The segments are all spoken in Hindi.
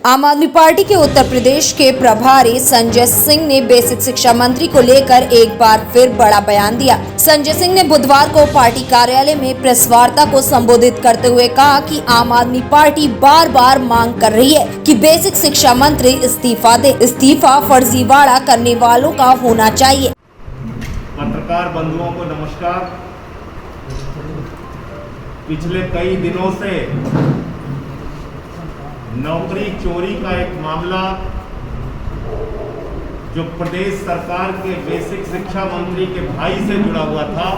आम आदमी पार्टी के उत्तर प्रदेश के प्रभारी संजय सिंह ने बेसिक शिक्षा मंत्री को लेकर एक बार फिर बड़ा बयान दिया। संजय सिंह ने बुधवार को पार्टी कार्यालय में प्रेस वार्ता को संबोधित करते हुए कहा कि आम आदमी पार्टी बार बार मांग कर रही है कि बेसिक शिक्षा मंत्री इस्तीफा दे। इस्तीफा फर्जीवाड़ा करने वालों का होना चाहिए। पत्रकार बंधुओं को नमस्कार। पिछले कई दिनों से नौकरी चोरी का एक मामला जो प्रदेश सरकार के बेसिक शिक्षा मंत्री के भाई से जुड़ा हुआ था,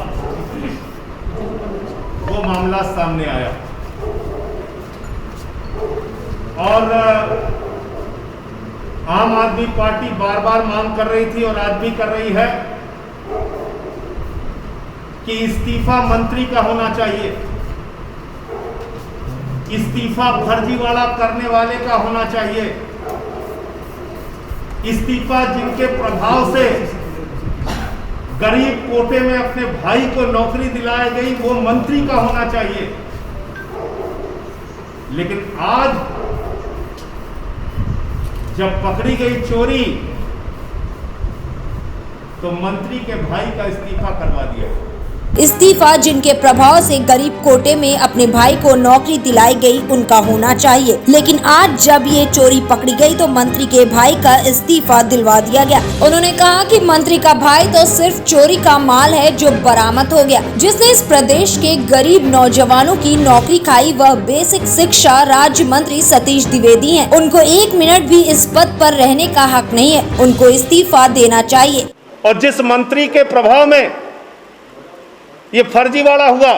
वो मामला सामने आया और आम आदमी पार्टी बार बार मांग कर रही थी और आज भी कर रही है कि इस्तीफा मंत्री का होना चाहिए, इस्तीफा फर्जीवाड़ा करने वाले का होना चाहिए, इस्तीफा जिनके प्रभाव से गरीब कोटे में अपने भाई को नौकरी दिलाई गई वो मंत्री का होना चाहिए। लेकिन आज जब पकड़ी गई चोरी तो मंत्री के भाई का इस्तीफा करवा दिया। इस्तीफा जिनके प्रभाव से गरीब कोटे में अपने भाई को नौकरी दिलाई गई उनका होना चाहिए, लेकिन आज जब ये चोरी पकड़ी गई तो मंत्री के भाई का इस्तीफा दिलवा दिया गया। उन्होंने कहा कि मंत्री का भाई तो सिर्फ चोरी का माल है जो बरामद हो गया, जिसने इस प्रदेश के गरीब नौजवानों की नौकरी खाई। वह बेसिक शिक्षा राज्य मंत्री सतीश द्विवेदी हैं। उनको 1 मिनट भी इस पद पर रहने का हक नहीं है, उनको इस्तीफा देना चाहिए। और जिस मंत्री के प्रभाव में ये फर्जीवाड़ा हुआ,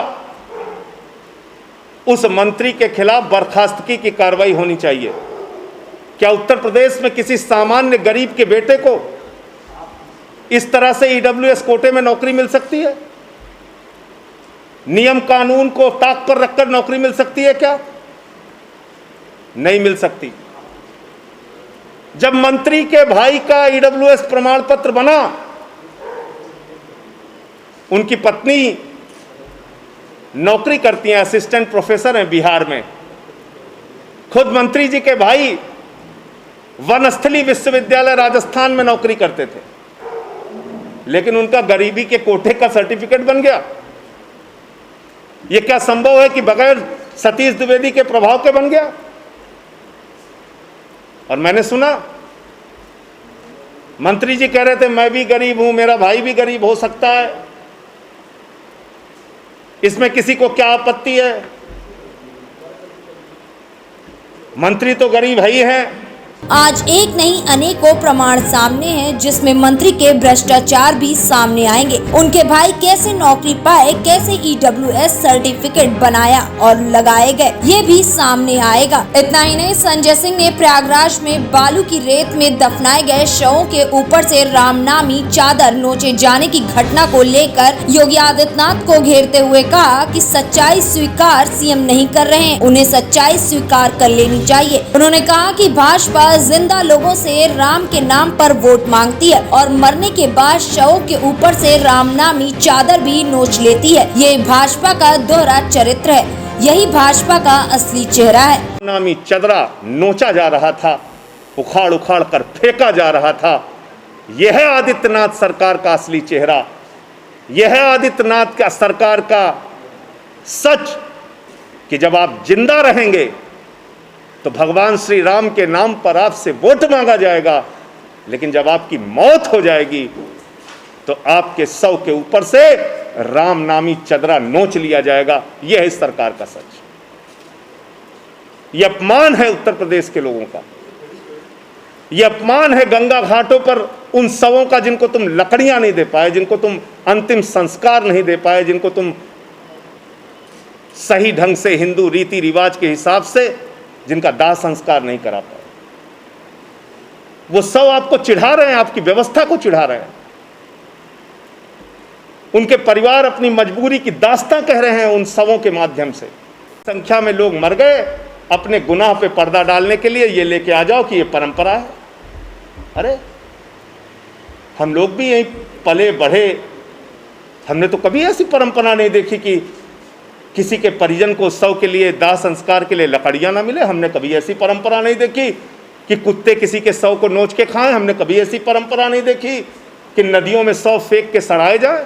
उस मंत्री के खिलाफ बर्खास्तगी की कार्रवाई होनी चाहिए। क्या उत्तर प्रदेश में किसी सामान्य गरीब के बेटे को इस तरह से ईडब्ल्यूएस कोटे में नौकरी मिल सकती है? नियम कानून को ताक पर रखकर नौकरी मिल सकती है क्या? नहीं मिल सकती। जब मंत्री के भाई का ईडब्ल्यूएस प्रमाण पत्र बना, उनकी पत्नी नौकरी करती हैं, असिस्टेंट प्रोफेसर हैं बिहार में। खुद मंत्री जी के भाई वनस्थली विश्वविद्यालय राजस्थान में नौकरी करते थे, लेकिन उनका गरीबी के कोटे का सर्टिफिकेट बन गया। यह क्या संभव है कि बगैर सतीश द्विवेदी के प्रभाव के बन गया? और मैंने सुना मंत्री जी कह रहे थे मैं भी गरीब हूं, मेरा भाई भी गरीब हो सकता है, इसमें किसी को क्या आपत्ति है? मंत्री तो गरीब ही है। आज एक नहीं अनेकों प्रमाण सामने हैं, जिसमें मंत्री के भ्रष्टाचार भी सामने आएंगे। उनके भाई कैसे नौकरी पाए, कैसे ईडब्ल्यूएस सर्टिफिकेट बनाया और लगाए गए, ये भी सामने आएगा। इतना ही नहीं, संजय सिंह ने प्रयागराज में बालू की रेत में दफनाए गए शवों के ऊपर से रामनामी चादर नोचे जाने की घटना को लेकर योगी आदित्यनाथ को घेरते हुए कहा कि सच्चाई स्वीकार सीएम नहीं कर रहे हैं, उन्हें सच्चाई स्वीकार कर लेनी चाहिए। उन्होंने कहा कि भाजपा जिंदा लोगों से राम के नाम पर वोट मांगती है और मरने के बाद शवों के ऊपर से रामनामी चादर भी नोच लेती है। ये भाजपा का दोहरा चरित्र है, यही भाजपा का असली चेहरा है। नामी चदरा नोचा जा रहा था, उखाड़ उखाड़ कर फेंका जा रहा था। यह है आदित्यनाथ सरकार का असली चेहरा, यह है आदित्यनाथ का सरकार का सच कि जब आप जिंदा रहेंगे तो भगवान श्री राम के नाम पर आपसे वोट मांगा जाएगा, लेकिन जब आपकी मौत हो जाएगी तो आपके शव के ऊपर से राम नामी चदरा नोच लिया जाएगा। यह है इस सरकार का सच। यह अपमान है उत्तर प्रदेश के लोगों का, यह अपमान है गंगा घाटों पर उन शवों का जिनको तुम लकड़ियां नहीं दे पाए, जिनको तुम अंतिम संस्कार नहीं दे पाए, जिनको तुम सही ढंग से हिंदू रीति रिवाज के हिसाब से जिनका दाह संस्कार नहीं करा पाए। वो सब आपको चिढ़ा रहे हैं, आपकी व्यवस्था को चिढ़ा रहे हैं। उनके परिवार अपनी मजबूरी की दास्तां कह रहे हैं उन शवों के माध्यम से। संख्या में लोग मर गए अपने गुनाह पे पर्दा डालने के लिए, ये लेके आ जाओ कि ये परंपरा है। अरे हम लोग भी यहीं पले बढ़े, हमने तो कभी ऐसी परंपरा नहीं देखी कि किसी के परिजन को उत्सव के लिए दाह संस्कार के लिए लकड़ियां ना मिले। हमने कभी ऐसी परंपरा नहीं देखी कि कुत्ते किसी के शव को नोच के खाएं? हमने कभी ऐसी परंपरा नहीं देखी कि नदियों में शव फेंक के सड़ाए जाए।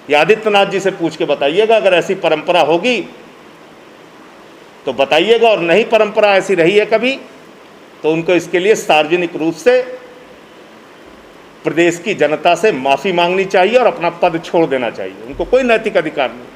ये आदित्यनाथ जी से पूछ के बताइएगा, अगर ऐसी परंपरा होगी तो बताइएगा, और नहीं परंपरा ऐसी रही है कभी तो उनको इसके लिए सार्वजनिक रूप से प्रदेश की जनता से माफी मांगनी चाहिए और अपना पद छोड़ देना चाहिए। उनको कोई नैतिक अधिकार नहीं।